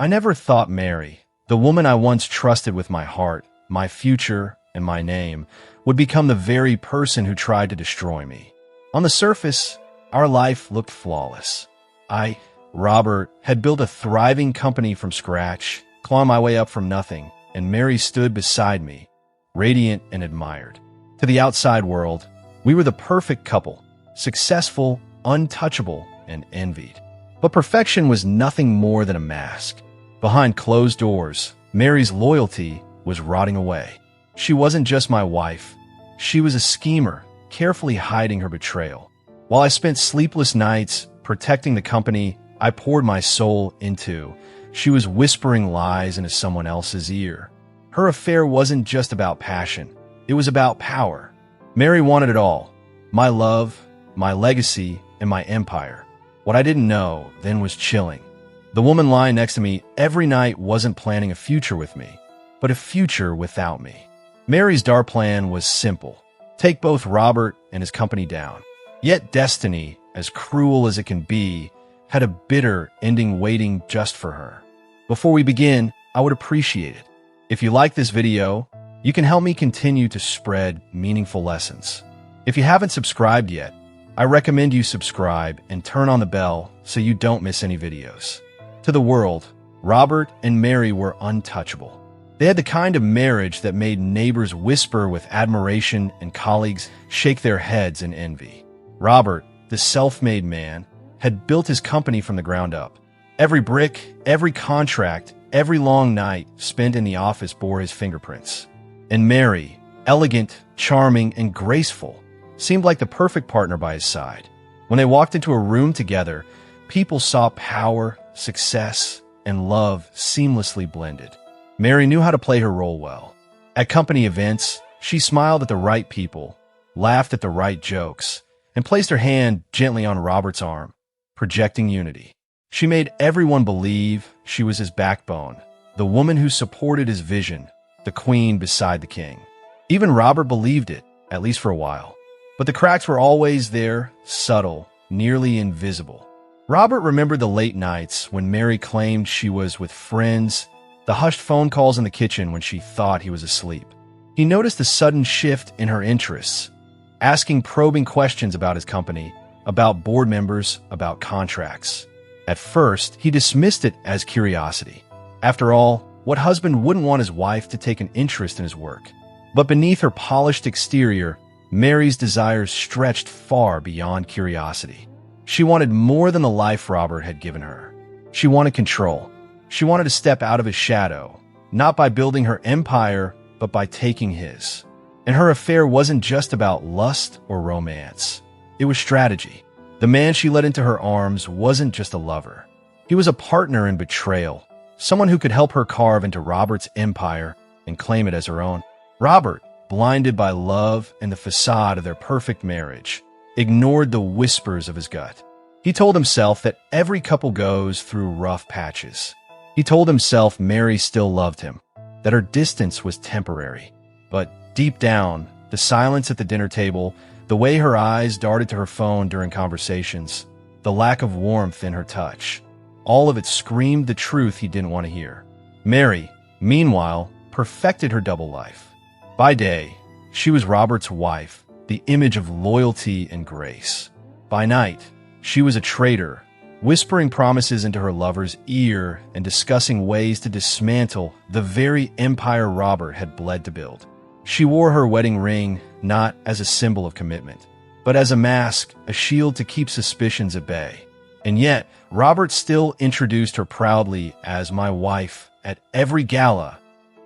I never thought Mary, the woman I once trusted with my heart, my future, and my name, would become the very person who tried to destroy me. On the surface, our life looked flawless. Robert, had built a thriving company from scratch, clawed my way up from nothing, and Mary stood beside me, radiant and admired. To the outside world, we were the perfect couple, successful, untouchable, and envied. But perfection was nothing more than a mask. Behind closed doors, Mary's loyalty was rotting away. She wasn't just my wife. She was a schemer, carefully hiding her betrayal. While I spent sleepless nights protecting the company I poured my soul into, she was whispering lies into someone else's ear. Her affair wasn't just about passion. It was about power. Mary wanted it all. My love, my legacy, and my empire. What I didn't know then was chilling. The woman lying next to me every night wasn't planning a future with me, but a future without me. Mary's dark plan was simple. Take both Robert and his company down. Yet destiny, as cruel as it can be, had a bitter ending waiting just for her. Before we begin, I would appreciate it if you like this video, you can help me continue to spread meaningful lessons. If you haven't subscribed yet, I recommend you subscribe and turn on the bell so you don't miss any videos. To the world, Robert and Mary were untouchable. They had the kind of marriage that made neighbors whisper with admiration and colleagues shake their heads in envy. Robert, the self-made man, had built his company from the ground up. Every brick, every contract, every long night spent in the office bore his fingerprints. And Mary, elegant, charming, and graceful, seemed like the perfect partner by his side. When they walked into a room together, people saw power, success, and love seamlessly blended. Mary knew how to play her role well. At company events, she smiled at the right people, laughed at the right jokes, and placed her hand gently on Robert's arm, projecting unity. She made everyone believe she was his backbone, the woman who supported his vision, the queen beside the king. Even Robert believed it, at least for a while. But the cracks were always there, subtle, nearly invisible. Robert remembered the late nights when Mary claimed she was with friends, the hushed phone calls in the kitchen when she thought he was asleep. He noticed the sudden shift in her interests, asking probing questions about his company, about board members, about contracts. At first, he dismissed it as curiosity. After all, what husband wouldn't want his wife to take an interest in his work? But beneath her polished exterior, Mary's desires stretched far beyond curiosity. She wanted more than the life Robert had given her. She wanted control. She wanted to step out of his shadow, not by building her empire, but by taking his. And her affair wasn't just about lust or romance. It was strategy. The man she let into her arms wasn't just a lover. He was a partner in betrayal, someone who could help her carve into Robert's empire and claim it as her own. Robert, blinded by love and the facade of their perfect marriage, ignored the whispers of his gut. He told himself that every couple goes through rough patches. He told himself Mary still loved him, that her distance was temporary. But deep down, the silence at the dinner table, the way her eyes darted to her phone during conversations, the lack of warmth in her touch, all of it screamed the truth he didn't want to hear. Mary, meanwhile, perfected her double life. By day, she was Robert's wife, the image of loyalty and grace. By night, she was a traitor, whispering promises into her lover's ear and discussing ways to dismantle the very empire Robert had bled to build. She wore her wedding ring not as a symbol of commitment, but as a mask, a shield to keep suspicions at bay. And yet, Robert still introduced her proudly as my wife at every gala,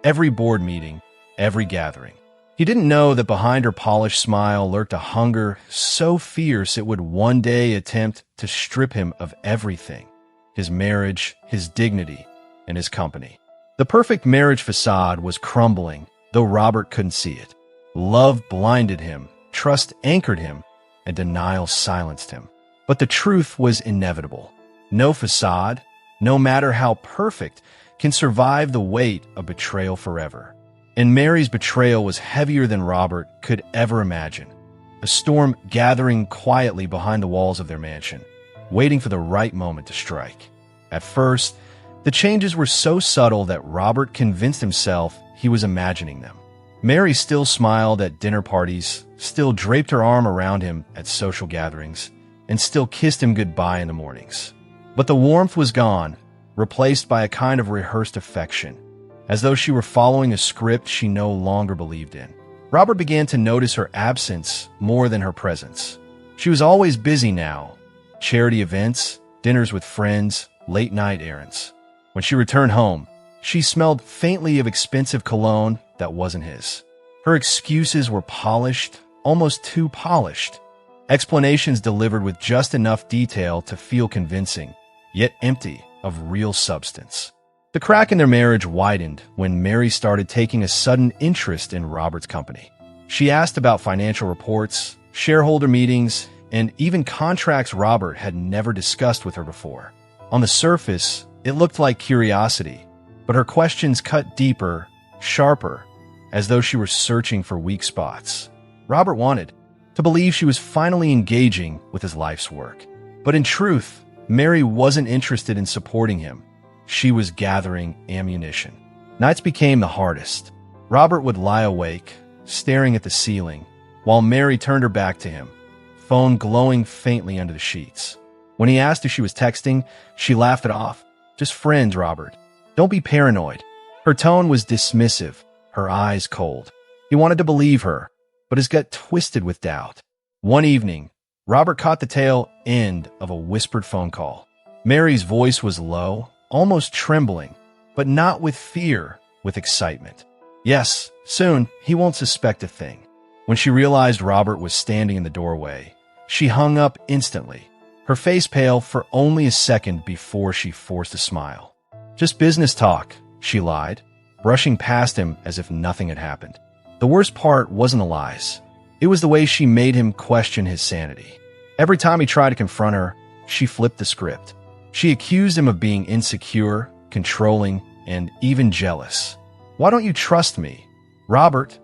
every board meeting, every gathering. He didn't know that behind her polished smile lurked a hunger so fierce it would one day attempt to strip him of everything: his marriage, his dignity, and his company. The perfect marriage facade was crumbling, though Robert couldn't see it. Love blinded him, trust anchored him, and denial silenced him. But the truth was inevitable. No facade, no matter how perfect, can survive the weight of betrayal forever. And Mary's betrayal was heavier than Robert could ever imagine. A storm gathering quietly behind the walls of their mansion, waiting for the right moment to strike. At first, The changes were so subtle that Robert convinced himself he was imagining them. Mary still smiled at dinner parties, still draped her arm around him at social gatherings, and still kissed him goodbye in the mornings. But the warmth was gone, replaced by a kind of rehearsed affection, as though she were following a script she no longer believed in. Robert began to notice her absence more than her presence. She was always busy now. Charity events, dinners with friends, late-night errands. When she returned home, she smelled faintly of expensive cologne that wasn't his. Her excuses were polished, almost too polished. Explanations delivered with just enough detail to feel convincing, yet empty of real substance. The crack in their marriage widened when Mary started taking a sudden interest in Robert's company. She asked about financial reports, shareholder meetings, and even contracts Robert had never discussed with her before. On the surface, it looked like curiosity, but her questions cut deeper, sharper, as though she were searching for weak spots. Robert wanted to believe she was finally engaging with his life's work. But in truth, Mary wasn't interested in supporting him. She was gathering ammunition. Nights became the hardest. Robert would lie awake, staring at the ceiling, while Mary turned her back to him, phone glowing faintly under the sheets. When he asked if she was texting, she laughed it off. Just friends, Robert. Don't be paranoid. Her tone was dismissive, her eyes cold. He wanted to believe her, but his gut twisted with doubt. One evening, Robert caught the tail end of a whispered phone call. Mary's voice was low, almost trembling, but not with fear, with excitement. Yes, soon he won't suspect a thing. When she realized Robert was standing in the doorway, she hung up instantly, her face pale for only a second before she forced a smile. Just business talk, she lied, brushing past him as if nothing had happened. The worst part wasn't the lies. It was the way she made him question his sanity. Every time he tried to confront her, she flipped the script. She accused him of being insecure, controlling, and even jealous. "Why don't you trust me, Robert?"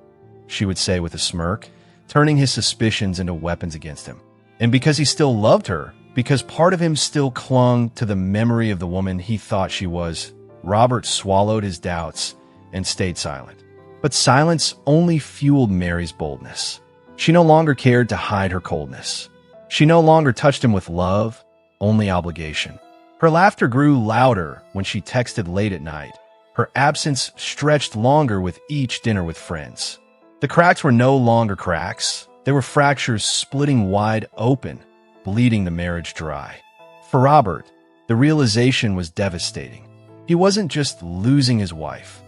she would say with a smirk, turning his suspicions into weapons against him. And because he still loved her, because part of him still clung to the memory of the woman he thought she was, Robert swallowed his doubts and stayed silent. But silence only fueled Mary's boldness. She no longer cared to hide her coldness. She no longer touched him with love, only obligation. Her laughter grew louder when she texted late at night. Her absence stretched longer with each dinner with friends. The cracks were no longer cracks. They were fractures splitting wide open, bleeding the marriage dry. For Robert, the realization was devastating. He wasn't just losing his wife.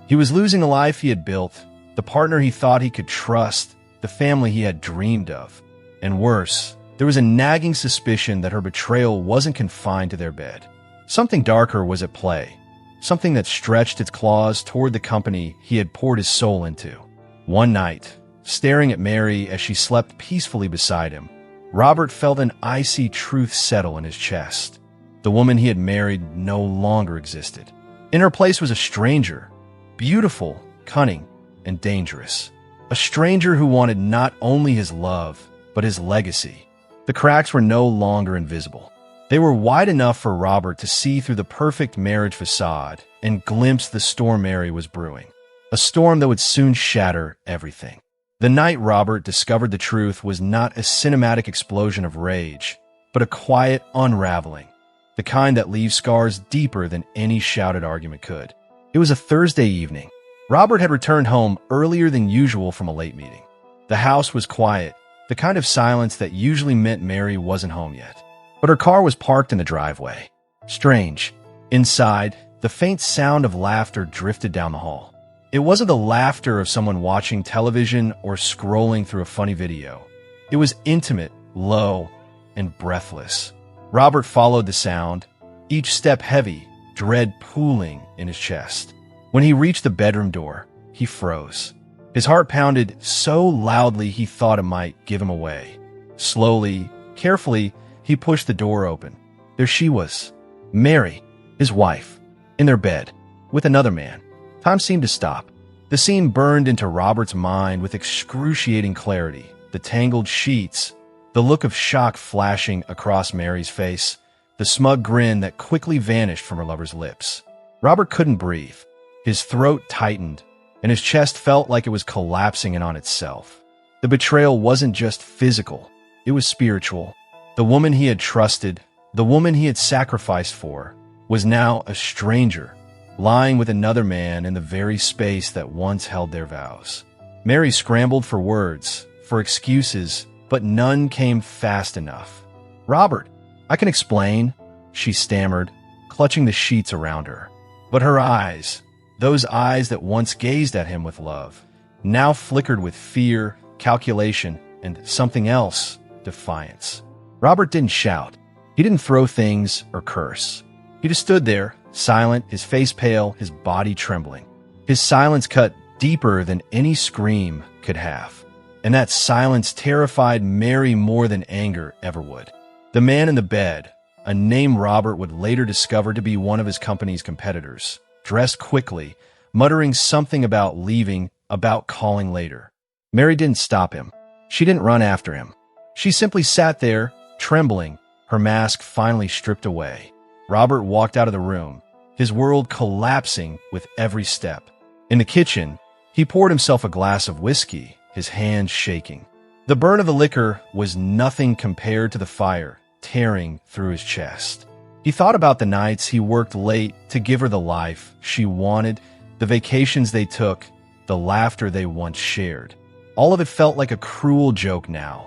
He was losing the life he had built, the partner he thought he could trust, the family he had dreamed of. And worse, there was a nagging suspicion that her betrayal wasn't confined to their bed. Something darker was at play, something that stretched its claws toward the company he had poured his soul into. One night, staring at Mary as she slept peacefully beside him, Robert felt an icy truth settle in his chest. The woman he had married no longer existed. In her place was a stranger, beautiful, cunning, and dangerous. A stranger who wanted not only his love, but his legacy. The cracks were no longer invisible. They were wide enough for Robert to see through the perfect marriage facade and glimpse the storm Mary was brewing. A storm that would soon shatter everything. The night Robert discovered the truth was not a cinematic explosion of rage, but a quiet unraveling, the kind that leaves scars deeper than any shouted argument could. It was a Thursday evening. Robert had returned home earlier than usual from a late meeting. The house was quiet, the kind of silence that usually meant Mary wasn't home yet. But her car was parked in the driveway. Strange. Inside, the faint sound of laughter drifted down the hall. It wasn't the laughter of someone watching television or scrolling through a funny video. It was intimate, low, and breathless. Robert followed the sound, each step heavy, dread pooling in his chest. When he reached the bedroom door, he froze. His heart pounded so loudly he thought it might give him away. Slowly, carefully, he pushed the door open. There she was, Mary, his wife, in their bed, with another man. Time seemed to stop. The scene burned into Robert's mind with excruciating clarity. The tangled sheets, the look of shock flashing across Mary's face, the smug grin that quickly vanished from her lover's lips. Robert couldn't breathe. His throat tightened, and his chest felt like it was collapsing in on itself. The betrayal wasn't just physical, it was spiritual. The woman he had trusted, the woman he had sacrificed for, was now a stranger, lying with another man in the very space that once held their vows. Mary scrambled for words, for excuses, but none came fast enough. "Robert, I can explain," she stammered, clutching the sheets around her. But her eyes, those eyes that once gazed at him with love, now flickered with fear, calculation, and something else, defiance. Robert didn't shout. He didn't throw things or curse. He just stood there, silent, his face pale, his body trembling. His silence cut deeper than any scream could have. And that silence terrified Mary more than anger ever would. The man in the bed, a name Robert would later discover to be one of his company's competitors, dressed quickly, muttering something about leaving, about calling later. Mary didn't stop him. She didn't run after him. She simply sat there, trembling, her mask finally stripped away. Robert walked out of the room, his world collapsing with every step. In the kitchen, he poured himself a glass of whiskey, his hands shaking. The burn of the liquor was nothing compared to the fire tearing through his chest. He thought about the nights he worked late to give her the life she wanted, the vacations they took, the laughter they once shared. All of it felt like a cruel joke now,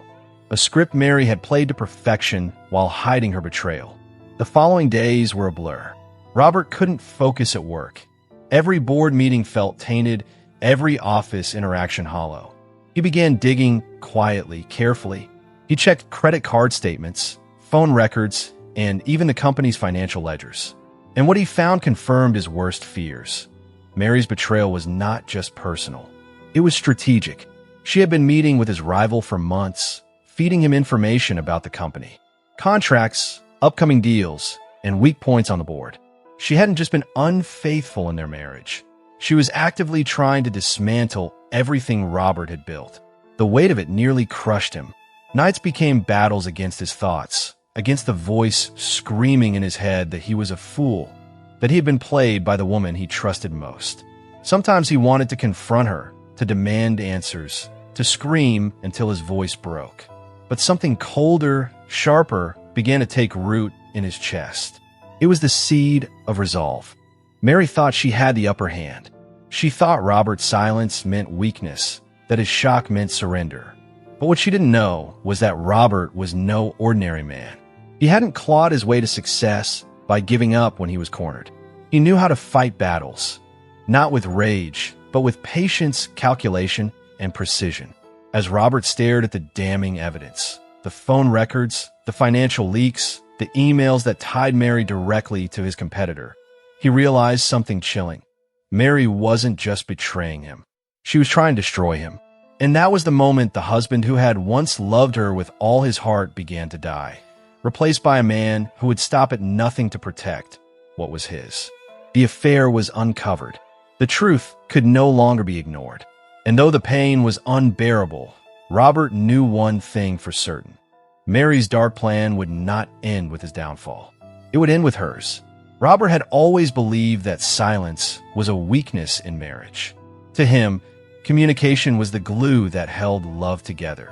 a script Mary had played to perfection while hiding her betrayal. The following days were a blur. Robert couldn't focus at work. Every board meeting felt tainted, every office interaction hollow. He began digging quietly, carefully. He checked credit card statements, phone records, and even the company's financial ledgers. And what he found confirmed his worst fears. Mary's betrayal was not just personal. It was strategic. She had been meeting with his rival for months, feeding him information about the company. Contracts, upcoming deals, and weak points on the board. She hadn't just been unfaithful in their marriage. She was actively trying to dismantle everything Robert had built. The weight of it nearly crushed him. Nights became battles against his thoughts, against the voice screaming in his head that he was a fool, that he had been played by the woman he trusted most. Sometimes he wanted to confront her, to demand answers, to scream until his voice broke. But something colder, sharper, began to take root in his chest. It was the seed of resolve. Mary thought she had the upper hand. She thought Robert's silence meant weakness, that his shock meant surrender. But what she didn't know was that Robert was no ordinary man. He hadn't clawed his way to success by giving up when he was cornered. He knew how to fight battles, not with rage, but with patience, calculation, and precision. As Robert stared at the damning evidence, the phone records, the financial leaks, the emails that tied Mary directly to his competitor, he realized something chilling. Mary wasn't just betraying him. She was trying to destroy him. And that was the moment the husband who had once loved her with all his heart began to die, replaced by a man who would stop at nothing to protect what was his. The affair was uncovered. The truth could no longer be ignored. And though the pain was unbearable, Robert knew one thing for certain. Mary's dark plan would not end with his downfall. It would end with hers. Robert had always believed that silence was a weakness in marriage. To him, communication was the glue that held love together.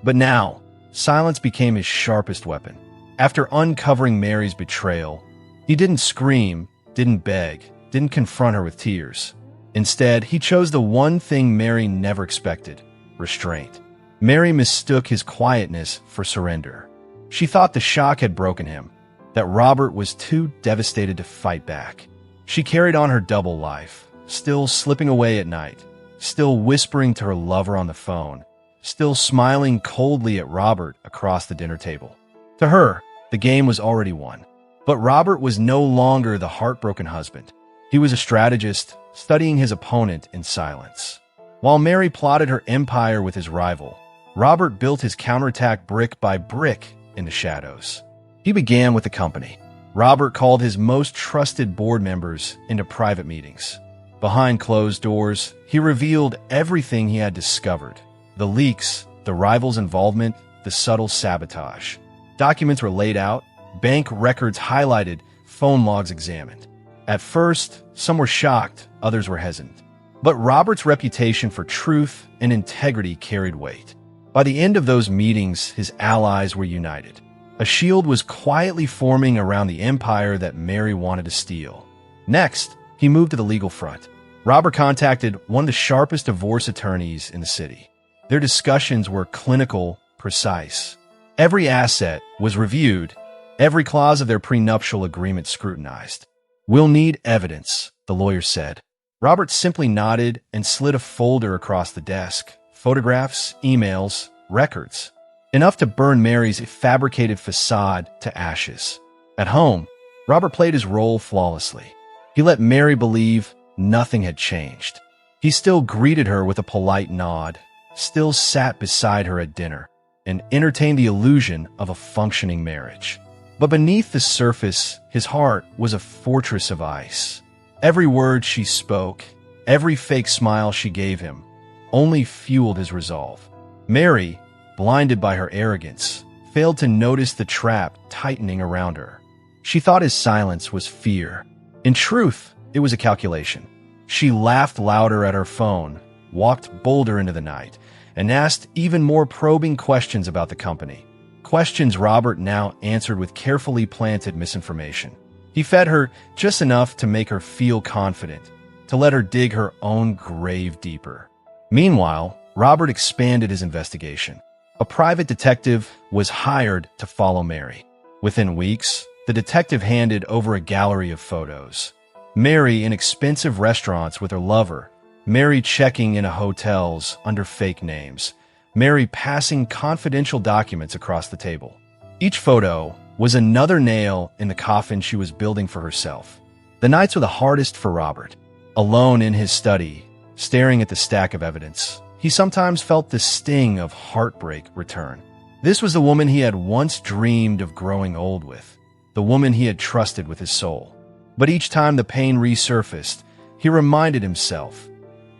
But now, silence became his sharpest weapon. After uncovering Mary's betrayal, he didn't scream, didn't beg, didn't confront her with tears. Instead, he chose the one thing Mary never expected: restraint. Mary mistook his quietness for surrender. She thought the shock had broken him, that Robert was too devastated to fight back. She carried on her double life, still slipping away at night, still whispering to her lover on the phone, still smiling coldly at Robert across the dinner table. To her, the game was already won. But Robert was no longer the heartbroken husband. He was a strategist, studying his opponent in silence. While Mary plotted her empire with his rival, Robert built his counterattack brick by brick in the shadows. He began with the company. Robert called his most trusted board members into private meetings. Behind closed doors, he revealed everything he had discovered: the leaks, the rival's involvement, the subtle sabotage. Documents were laid out, bank records highlighted, phone logs examined. At first, some were shocked, others were hesitant. But Robert's reputation for truth and integrity carried weight. By the end of those meetings, his allies were united. A shield was quietly forming around the empire that Mary wanted to steal. Next, he moved to the legal front. Robert contacted one of the sharpest divorce attorneys in the city. Their discussions were clinical, precise. Every asset was reviewed, every clause of their prenuptial agreement scrutinized. "We'll need evidence," the lawyer said. Robert simply nodded and slid a folder across the desk. Photographs, emails, records. Enough to burn Mary's fabricated facade to ashes. At home, Robert played his role flawlessly. He let Mary believe nothing had changed. He still greeted her with a polite nod, still sat beside her at dinner, and entertained the illusion of a functioning marriage. But beneath the surface, his heart was a fortress of ice. Every word she spoke, every fake smile she gave him, only fueled his resolve. Mary, blinded by her arrogance, failed to notice the trap tightening around her. She thought his silence was fear. In truth, it was a calculation. She laughed louder at her phone, walked bolder into the night, and asked even more probing questions about the company. Questions Robert now answered with carefully planted misinformation. He fed her just enough to make her feel confident, to let her dig her own grave deeper. Meanwhile, Robert expanded his investigation. A private detective was hired to follow Mary. Within weeks, the detective handed over a gallery of photos. Mary in expensive restaurants with her lover, Mary checking into hotels under fake names, Mary passing confidential documents across the table. Each photo was another nail in the coffin she was building for herself. The nights were the hardest for Robert. Alone in his study, staring at the stack of evidence, he sometimes felt the sting of heartbreak return. This was the woman he had once dreamed of growing old with, the woman he had trusted with his soul. But each time the pain resurfaced, he reminded himself,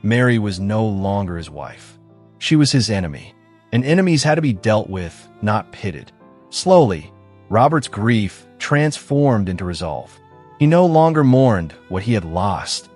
Mary was no longer his wife. She was his enemy, and enemies had to be dealt with, not pitted. Slowly, Robert's grief transformed into resolve. He no longer mourned what he had lost.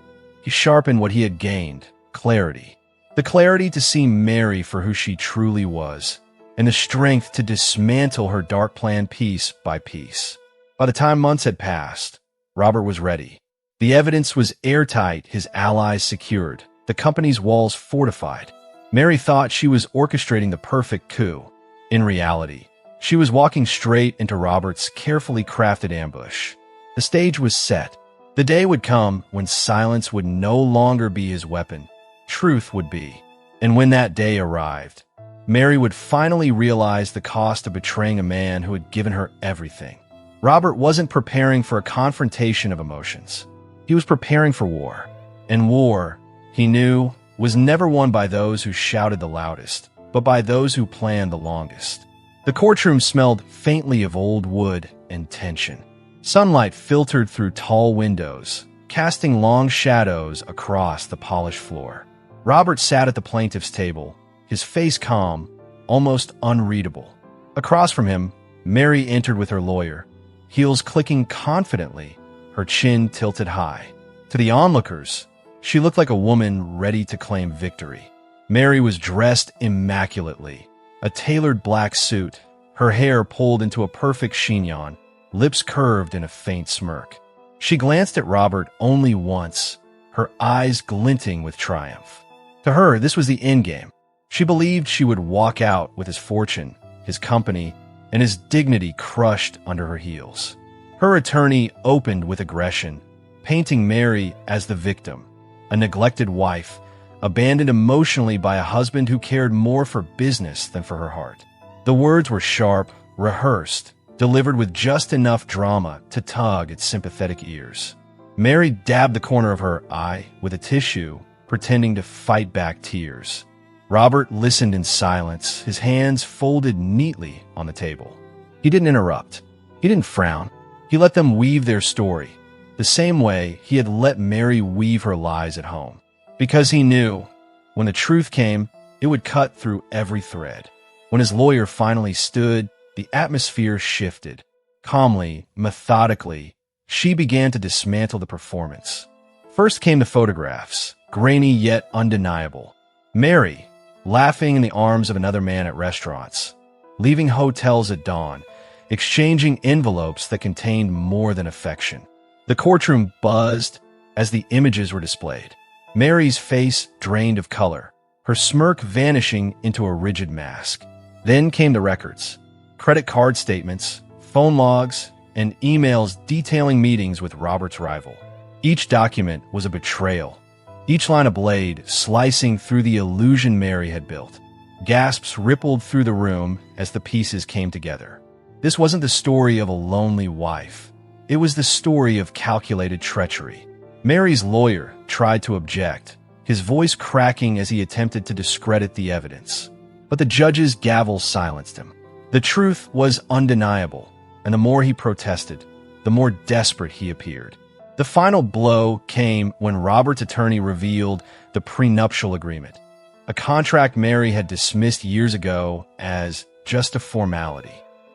He sharpened what he had gained, clarity. The clarity to see Mary for who she truly was, and the strength to dismantle her dark plan piece by piece. By the time months had passed, Robert was ready. The evidence was airtight, his allies secured, the company's walls fortified. Mary thought she was orchestrating the perfect coup. In reality, she was walking straight into Robert's carefully crafted ambush. The stage was set. The day would come when silence would no longer be his weapon. Truth would be. And when that day arrived, Mary would finally realize the cost of betraying a man who had given her everything. Robert wasn't preparing for a confrontation of emotions. He was preparing for war. And war, he knew, was never won by those who shouted the loudest, but by those who planned the longest. The courtroom smelled faintly of old wood and tension. Sunlight filtered through tall windows, casting long shadows across the polished floor. Robert sat at the plaintiff's table, his face calm, almost unreadable. Across from him, Mary entered with her lawyer, heels clicking confidently, her chin tilted high. To the onlookers, she looked like a woman ready to claim victory. Mary was dressed immaculately, a tailored black suit, her hair pulled into a perfect chignon, lips curved in a faint smirk. She glanced at Robert only once, her eyes glinting with triumph. To her, this was the endgame. She believed she would walk out with his fortune, his company, and his dignity crushed under her heels. Her attorney opened with aggression, painting Mary as the victim, a neglected wife, abandoned emotionally by a husband who cared more for business than for her heart. The words were sharp, rehearsed, delivered with just enough drama to tug at sympathetic ears. Mary dabbed the corner of her eye with a tissue, pretending to fight back tears. Robert listened in silence, his hands folded neatly on the table. He didn't interrupt. He didn't frown. He let them weave their story, the same way he had let Mary weave her lies at home. Because he knew, when the truth came, it would cut through every thread. When his lawyer finally stood, the atmosphere shifted. Calmly, methodically, she began to dismantle the performance. First came the photographs, grainy yet undeniable. Mary, laughing in the arms of another man at restaurants, leaving hotels at dawn, exchanging envelopes that contained more than affection. The courtroom buzzed as the images were displayed. Mary's face drained of color, her smirk vanishing into a rigid mask. Then came the records, credit card statements, phone logs, and emails detailing meetings with Robert's rival. Each document was a betrayal, each line a blade slicing through the illusion Mary had built. Gasps rippled through the room as the pieces came together. This wasn't the story of a lonely wife. It was the story of calculated treachery. Mary's lawyer tried to object, his voice cracking as he attempted to discredit the evidence. But the judge's gavel silenced him. The truth was undeniable, and the more he protested, the more desperate he appeared. The final blow came when Robert's attorney revealed the prenuptial agreement, a contract Mary had dismissed years ago as just a formality.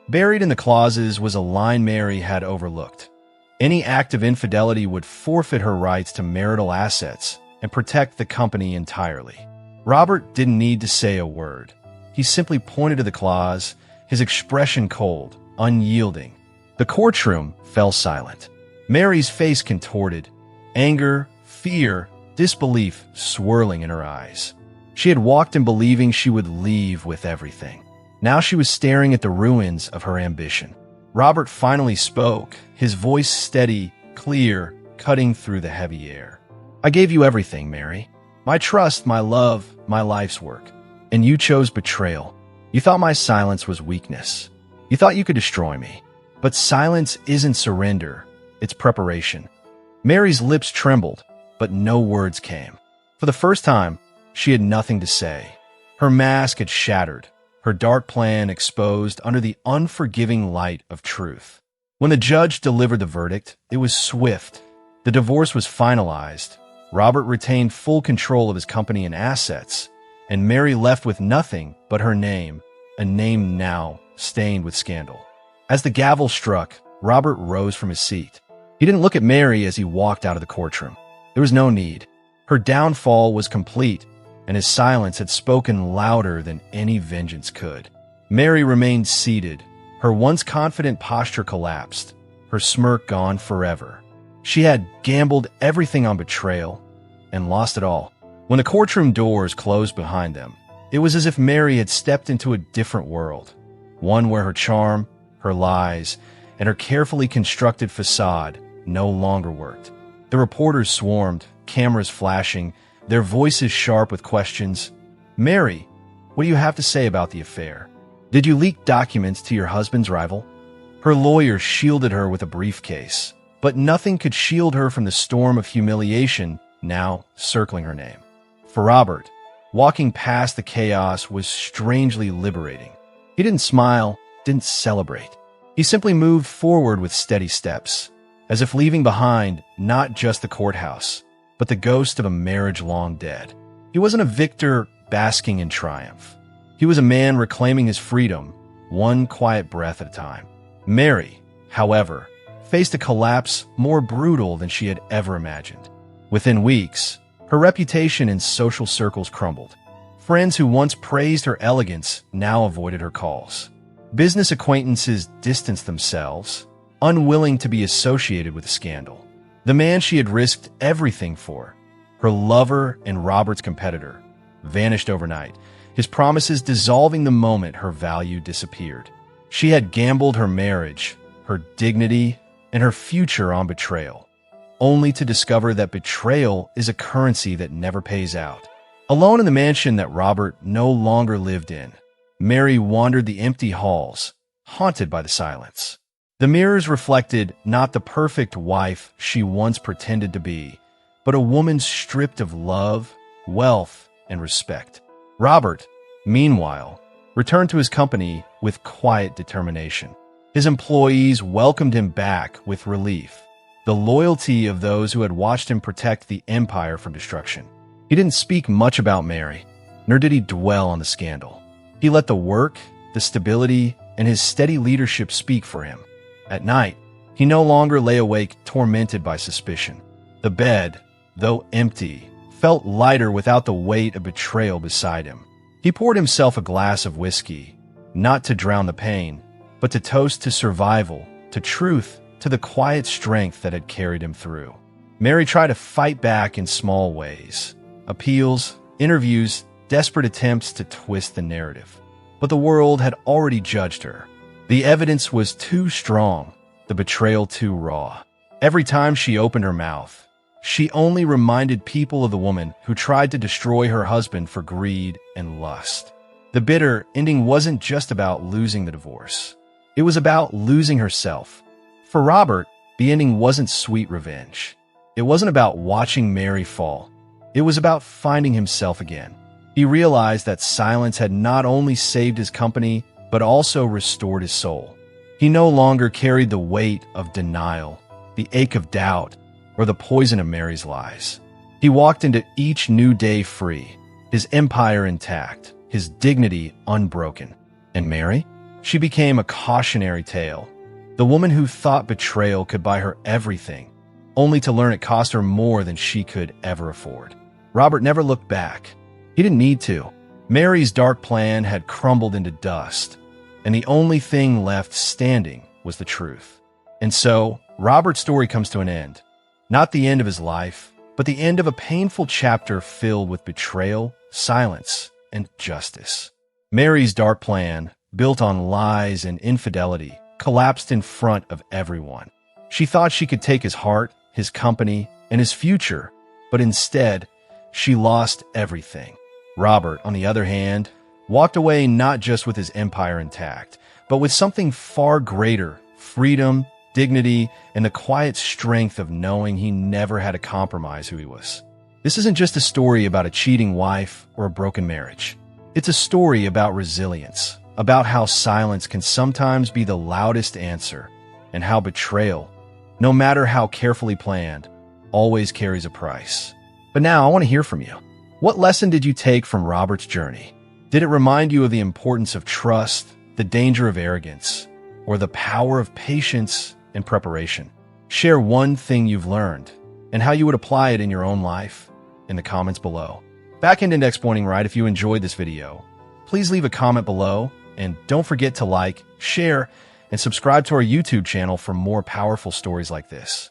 Buried in the clauses was a line Mary had overlooked. Any act of infidelity would forfeit her rights to marital assets and protect the company entirely. Robert didn't need to say a word. He simply pointed to the clause, his expression cold, unyielding. The courtroom fell silent. Mary's face contorted, anger, fear, disbelief swirling in her eyes. She had walked in believing she would leave with everything. Now she was staring at the ruins of her ambition. Robert finally spoke, his voice steady, clear, cutting through the heavy air. I gave you everything, Mary. My trust, my love, my life's work. And you chose betrayal. You thought my silence was weakness. You thought you could destroy me. But silence isn't surrender. It's preparation. Mary's lips trembled, but no words came. For the first time, she had nothing to say. Her mask had shattered, her dark plan exposed under the unforgiving light of truth. When the judge delivered the verdict, it was swift. The divorce was finalized. Robert retained full control of his company and assets, and Mary left with nothing but her name, a name now stained with scandal. As the gavel struck, Robert rose from his seat. He didn't look at Mary as he walked out of the courtroom. There was no need. Her downfall was complete, and his silence had spoken louder than any vengeance could. Mary remained seated. Her once confident posture collapsed, her smirk gone forever. She had gambled everything on betrayal and lost it all. When the courtroom doors closed behind them, it was as if Mary had stepped into a different world, one where her charm, her lies, and her carefully constructed facade no longer worked. The reporters swarmed, cameras flashing, their voices sharp with questions. Mary, what do you have to say about the affair? Did you leak documents to your husband's rival? Her lawyer shielded her with a briefcase, but nothing could shield her from the storm of humiliation now circling her name. For Robert, walking past the chaos was strangely liberating. He didn't smile, didn't celebrate. He simply moved forward with steady steps, as if leaving behind not just the courthouse, but the ghost of a marriage long dead. He wasn't a victor basking in triumph. He was a man reclaiming his freedom, one quiet breath at a time. Mary, however, faced a collapse more brutal than she had ever imagined. Within weeks, her reputation in social circles crumbled. Friends who once praised her elegance now avoided her calls. Business acquaintances distanced themselves, unwilling to be associated with the scandal. The man she had risked everything for, her lover and Robert's competitor, vanished overnight, his promises dissolving the moment her value disappeared. She had gambled her marriage, her dignity, and her future on betrayal, only to discover that betrayal is a currency that never pays out. Alone in the mansion that Robert no longer lived in, Mary wandered the empty halls, haunted by the silence. The mirrors reflected not the perfect wife she once pretended to be, but a woman stripped of love, wealth, and respect. Robert, meanwhile, returned to his company with quiet determination. His employees welcomed him back with relief, the loyalty of those who had watched him protect the empire from destruction. He didn't speak much about Mary, nor did he dwell on the scandal. He let the work, the stability, and his steady leadership speak for him. At night, he He no longer lay awake, tormented by suspicion. The bed, though empty, felt lighter without the weight of betrayal beside him. He poured himself a glass of whiskey, not to drown the pain, but to toast to survival, to truth, to the quiet strength that had carried him through. Mary tried to fight back in small ways. Appeals, interviews, desperate attempts to twist the narrative. But the world had already judged her. The evidence was too strong, the betrayal too raw. Every time she opened her mouth, she only reminded people of the woman who tried to destroy her husband for greed and lust. The bitter ending wasn't just about losing the divorce. It was about losing herself. For Robert, the ending wasn't sweet revenge. It wasn't about watching Mary fall. It was about finding himself again. He realized that silence had not only saved his company, but also restored his soul. He no longer carried the weight of denial, the ache of doubt, or the poison of Mary's lies. He walked into each new day free, his empire intact, his dignity unbroken. And Mary? She became a cautionary tale. The woman who thought betrayal could buy her everything, only to learn it cost her more than she could ever afford. Robert never looked back. He didn't need to. Mary's dark plan had crumbled into dust, and the only thing left standing was the truth. And so, Robert's story comes to an end. Not the end of his life, but the end of a painful chapter filled with betrayal, silence, and justice. Mary's dark plan, built on lies and infidelity, collapsed in front of everyone. She thought she could take his heart, his company, and his future, but instead, she lost everything. Robert, on the other hand, walked away not just with his empire intact, but with something far greater: freedom, dignity, and the quiet strength of knowing he never had to compromise who he was. This isn't just a story about a cheating wife or a broken marriage. It's a story about resilience, about how silence can sometimes be the loudest answer, and how betrayal, no matter how carefully planned, always carries a price. But now I want to hear from you. What lesson did you take from Robert's journey? Did it remind you of the importance of trust, the danger of arrogance, or the power of patience and preparation? Share one thing you've learned and how you would apply it in your own life in the comments below. Back-end index pointing right if you enjoyed this video. Please leave a comment below, and don't forget to like, share, and subscribe to our YouTube channel for more powerful stories like this.